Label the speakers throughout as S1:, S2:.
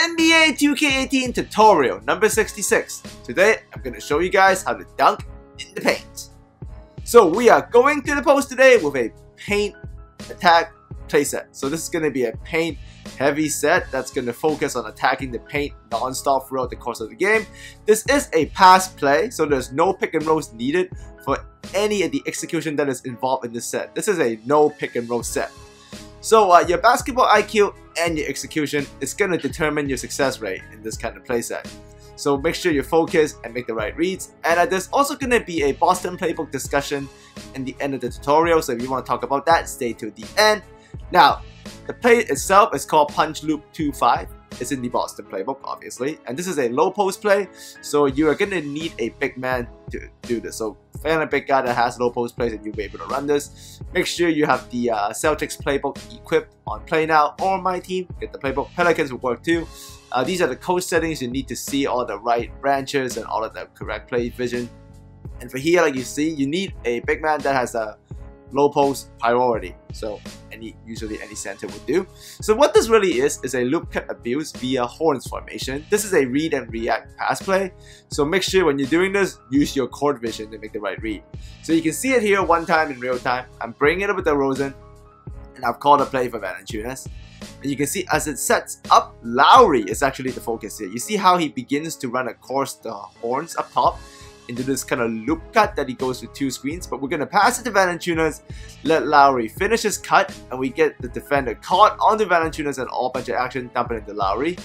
S1: NBA 2K18 tutorial number 66. Today, I'm going to show you guys how to dunk in the paint. So we are going to the post today with a paint attack playset. So this is going to be a paint heavy set that's going to focus on attacking the paint non-stop throughout the course of the game. This is a pass play, so there's no pick and rolls needed for any of the execution that is involved in this set. This is a no pick and roll set. So your basketball IQ and your execution is going to determine your success rate in this kind of playset. So make sure you focus and make the right reads. And there's also going to be a Boston Playbook discussion in the end of the tutorial. So if you want to talk about that, stay to the end. Now, the play itself is called Punch Loop 2-5. It's in the Boston Playbook, obviously. And this is a low post play, so you are going to need a big man to do this. So find a big guy that has low post plays and you'll be able to run this. Make sure you have the Celtics Playbook equipped on Play Now or My Team. Get the Playbook. Pelicans will work too. These are the coach settings. You need to see all the right branches and all of the correct play vision. And for here, like you see, you need a big man that has a low post priority. So usually any center would do. So what this really is a loop cut abuse via horns formation. This is a read and react pass play. So make sure when you're doing this, use your court vision to make the right read. So you can see it here one time in real time. I'm bringing it up with the Rosen, and I've called a play for Valanciunas. And you can see as it sets up, Lowry is actually the focus here. You see how he begins to run across the horns up top into this kind of loop cut that he goes to two screens, but we're going to pass it to Valanciunas, let Lowry finish his cut, and we get the defender caught onto Valanciunas and all bunch of action, dump it into Lowry.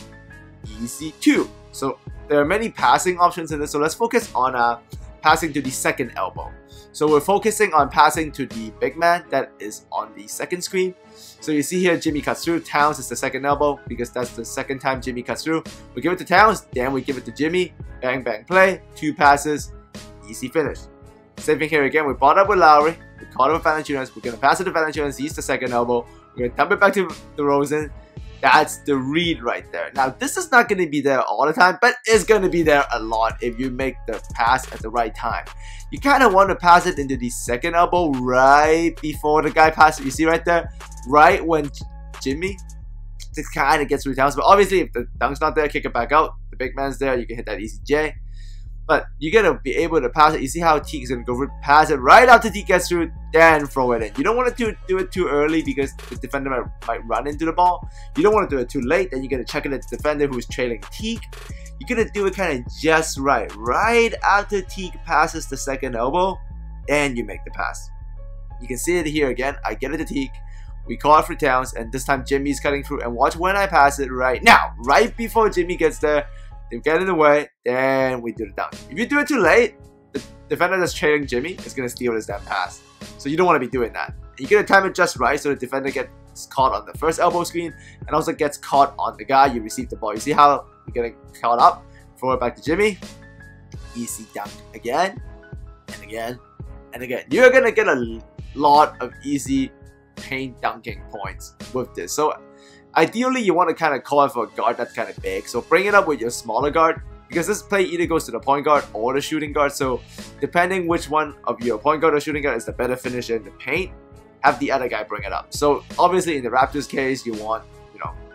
S1: Easy 2. So there are many passing options in this, so let's focus on passing to the second elbow. So we're focusing on passing to the big man that is on the second screen. So you see here Jimmy cuts through, Towns is the second elbow because that's the second time Jimmy cuts through. We give it to Towns, then we give it to Jimmy, bang bang play, 2 passes, easy finish. Same thing here again, we brought up with Lowry, we caught up with Valanciunas, we're going to pass it to Valanciunas, he's the second elbow, we're going to dump it back to the Rosen. That's the read right there. Now this is not going to be there all the time, but it's going to be there a lot if you make the pass at the right time. You kind of want to pass it into the second elbow right before the guy passes. You see right there? Right when Jimmy just kind of gets through Towns. But obviously if the dunk's not there, kick it back out. The big man's there, you can hit that easy J. But you're going to be able to pass it. You see how Teague is going to go pass it right after Teague gets through, then throw it in. You don't want to do it too early because the defender might run into the ball. You don't want to do it too late, then you're going to check it at the defender who's trailing Teague. You're going to do it kind of just right. Right after Teague passes the second elbow, then you make the pass. You can see it here again. I get it to Teague. We call it for Towns, and this time Jimmy's cutting through. And watch when I pass it right now. Right before Jimmy gets there, they get in the way, then we do the dunk. If you do it too late, the defender that's trailing Jimmy is going to steal his damn pass. So you don't want to be doing that. You're going to time it just right so the defender gets caught on the first elbow screen and also gets caught on the guy you receive the ball. You see how you're getting caught up? Throw it back to Jimmy. Easy dunk again and again and again. You're going to get a lot of easy paint dunking points with this. So ideally, you want to kind of call it for a guard that's kind of big. So bring it up with your smaller guard because this play either goes to the point guard or the shooting guard. So depending which one of your point guard or shooting guard is the better finisher in the paint, have the other guy bring it up. So obviously in the Raptors case, you want,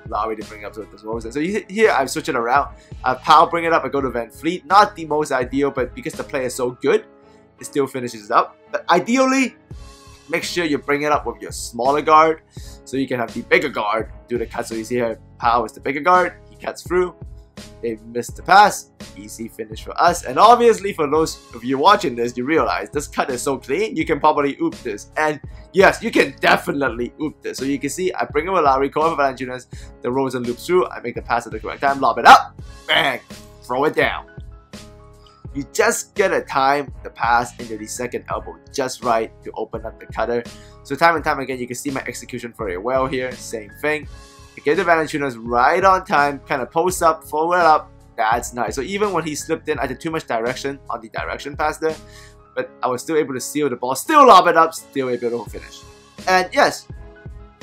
S1: Lowry to bring it up to the Rosen. So here I've switched it around. Powell bring it up. I go to Van Fleet. Not the most ideal, but because the play is so good, it still finishes it up. But ideally, make sure you bring it up with your smaller guard so you can have the bigger guard do the cut. So you see here, Powell is the bigger guard. He cuts through. They missed the pass. Easy finish for us. And obviously for those of you watching this, you realize this cut is so clean, you can probably oop this. And yes, you can definitely oop this. So you can see, I bring in Lowry, call for Valanciunas, the Rosen loops through, I make the pass at the correct time, lob it up, bang, throw it down. You just gotta time the pass into the second elbow just right to open up the cutter. So time and time again, you can see my execution very well here. Same thing. I get the Valanciunas right on time, kind of post up, forward up. That's nice. So even when he slipped in, I did too much direction on the direction pass there, but I was still able to steal the ball, still lob it up, still able to finish. And yes,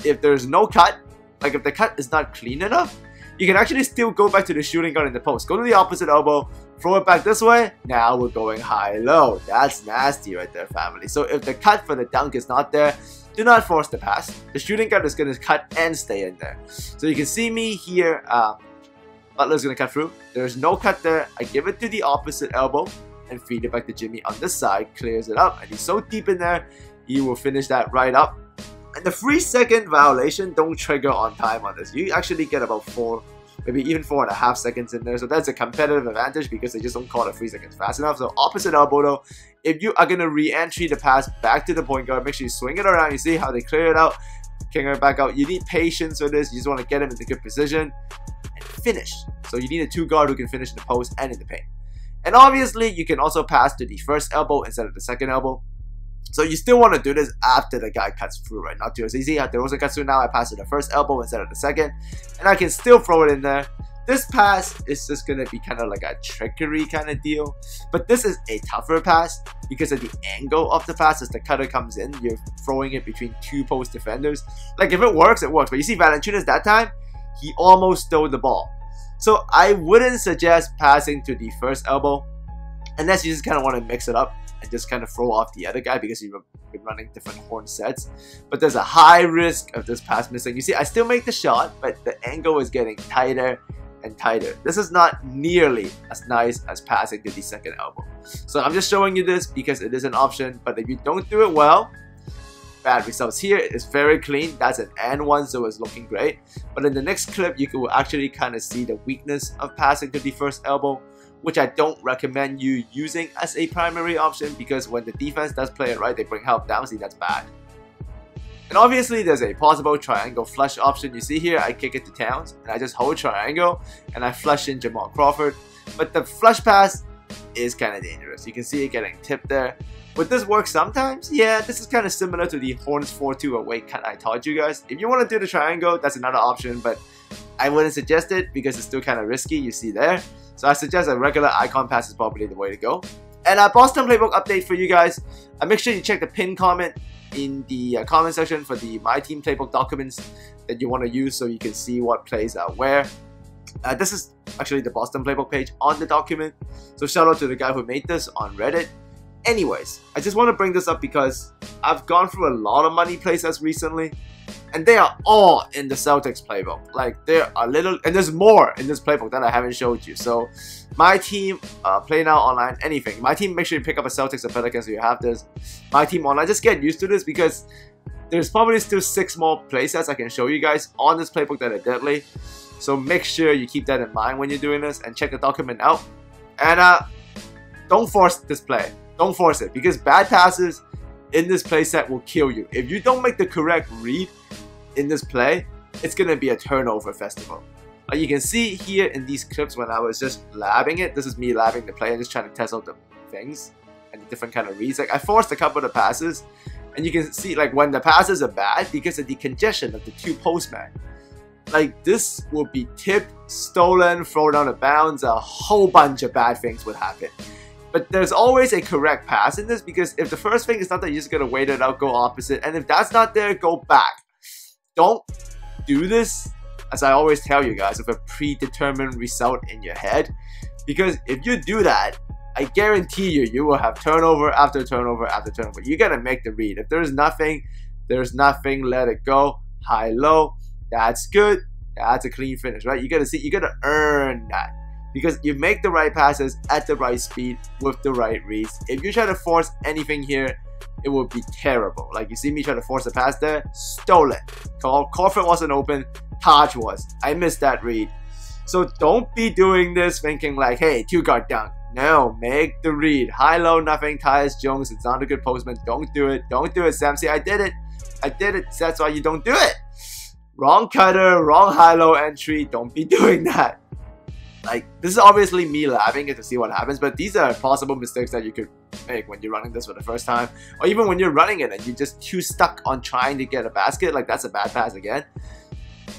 S1: if there's no cut, like if the cut is not clean enough, you can actually still go back to the shooting guard in the post. Go to the opposite elbow, throw it back this way. Now we're going high-low. That's nasty right there, family. So if the cut for the dunk is not there, do not force the pass. The shooting guard is going to cut and stay in there. So you can see me here Butler's going to cut through. There's no cut there. I give it to the opposite elbow and feed it back to Jimmy on this side. Clears it up. And he's so deep in there, he will finish that right up. And the 3-second violation don't trigger on time on this. You actually get about 4, maybe even 4.5 seconds in there. So that's a competitive advantage because they just don't call it 3 seconds fast enough. So opposite elbow though, if you are going to re-entry the pass back to the point guard, make sure you swing it around. You see how they clear it out, kick it back out. You need patience with this. You just want to get him into good position and finish. So you need a 2-guard who can finish in the post and in the paint. And obviously, you can also pass to the first elbow instead of the second elbow. So you still want to do this after the guy cuts through, right? Not too easy. After Rosen cuts through, now I pass to the first elbow instead of the second. And I can still throw it in there. This pass is just going to be kind of like a trickery kind of deal. But this is a tougher pass because of the angle of the pass. As the cutter comes in, you're throwing it between 2 post defenders. Like, if it works, it works. But you see Valanciunas that time, he almost stole the ball. So I wouldn't suggest passing to the first elbow unless you just kind of want to mix it up and just kind of throw off the other guy because you've been running different horn sets. But there's a high risk of this pass missing. You see, I still make the shot, but the angle is getting tighter and tighter. This is not nearly as nice as passing to the second elbow. So I'm just showing you this because it is an option, but if you don't do it well, bad results. Here it's very clean. That's an and one, so it's looking great. But in the next clip, you will actually kind of see the weakness of passing to the first elbow, which I don't recommend you using as a primary option because when the defense does play it right, they bring help down. See, that's bad. And obviously, there's a possible triangle flush option. You see here, I kick it to Towns, and I just hold triangle, and I flush in Jamal Crawford. But the flush pass is kind of dangerous. You can see it getting tipped there. Would this work sometimes? Yeah, this is kind of similar to the Horns 4-2 away cut I taught you guys. If you want to do the triangle, that's another option, but I wouldn't suggest it because it's still kind of risky, you see there. So I suggest a regular icon pass is probably the way to go. And a Boston Playbook update for you guys. Make sure you check the pinned comment in the comment section for the My Team Playbook documents that you want to use so you can see what plays are where. This is actually the Boston Playbook page on the document. So shout out to the guy who made this on Reddit. Anyways, I just want to bring this up because I've gone through a lot of money playsets recently, and they are all in the Celtics playbook. Like, there are little, and there's more in this playbook that I haven't showed you. So, My Team, Play Now Online, anything. My Team, make sure you pick up a Celtics or Pelicans so you have this. My Team Online, just get used to this because there's probably still 6 more playsets I can show you guys on this playbook that are deadly. So make sure you keep that in mind when you're doing this and check the document out. And don't force this play. Don't force it because bad passes in this playset will kill you. If you don't make the correct read in this play, it's going to be a turnover festival. You can see here in these clips when I was just labbing it. This is me labbing the play and just trying to test out the things and the different kind of reads. Like, I forced a couple of the passes, and you can see like when the passes are bad because of the congestion of the 2 postmen. Like, this will be tipped, stolen, thrown out of bounds. A whole bunch of bad things would happen. But there's always a correct pass in this because if the first thing is not there, you're just going to wait it out, go opposite. And if that's not there, go back. Don't do this, as I always tell you guys, with a predetermined result in your head. Because if you do that, I guarantee you, you will have turnover after turnover after turnover. You got to make the read. If there's nothing, let it go. High-low, that's good. That's a clean finish, right? You got to see, you got to earn that. Because you make the right passes at the right speed with the right reads. If you try to force anything here, it will be terrible. Like, you see me try to force a pass there, stolen. Crawford wasn't open, Taj was. I missed that read. So don't be doing this thinking like, hey, 2-guard dunk. No, make the read. High-low, nothing. Tyus Jones, it's not a good postman. Don't do it. Don't do it, Sam. See, I did it. I did it. That's why you don't do it. Wrong cutter, wrong high-low entry. Don't be doing that. Like, this is obviously me labbing it to see what happens, but these are possible mistakes that you could make when you're running this for the first time, or even when you're running it and you're just too stuck on trying to get a basket. Like, that's a bad pass again.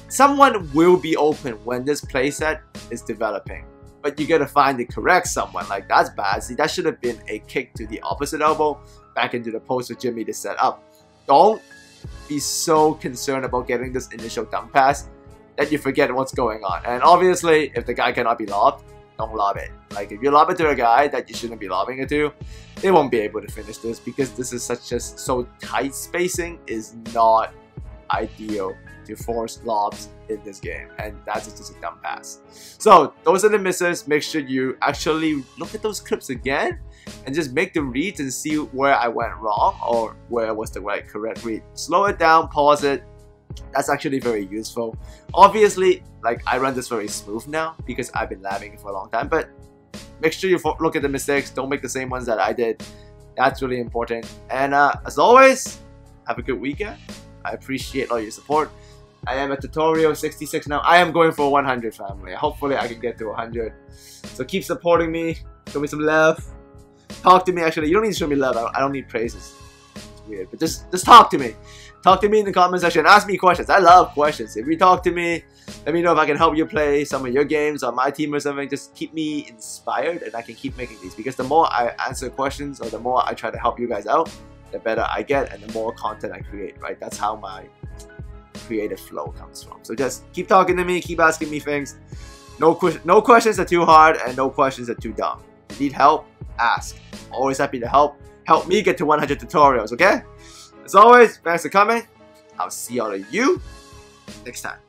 S1: Someone will be open when this playset is developing, but you gotta find the correct someone. Like, that's bad. See, that should have been a kick to the opposite elbow back into the post for Jimmy to set up. Don't be so concerned about getting this initial dunk pass that you forget what's going on. And obviously, if the guy cannot be lobbed, don't lob it. Like, if you lob it to a guy that you shouldn't be lobbing it to, they won't be able to finish this because this is so tight spacing is not ideal to force lobs in this game, and that's just a dumb pass. So those are the misses. Make sure you actually look at those clips again and just make the reads and see where I went wrong or where was the correct read. Slow it down, pause it. That's actually very useful. Obviously, like, I run this very smooth now because I've been labbing for a long time, but make sure you look at the mistakes. Don't make the same ones that I did. That's really important. And as always, have a good weekend. I appreciate all your support. I am at tutorial 66 now. I am going for 100, family. Hopefully I can get to 100. So keep supporting me. Show me some love. Talk to me. Actually, you don't need to show me love. I don't need praises. It's weird, but just talk to me. Talk to me in the comment section. Ask me questions. I love questions. If you talk to me, let me know if I can help you play some of your games on my team or something. Just keep me inspired and I can keep making these. Because the more I answer questions or the more I try to help you guys out, the better I get and the more content I create, right? That's how my creative flow comes from. So just keep talking to me. Keep asking me things. No questions are too hard and no questions are too dumb. If you need help, ask. I'm always happy to help. Help me get to 100 tutorials, okay? As always, thanks for coming. I'll see all of you next time.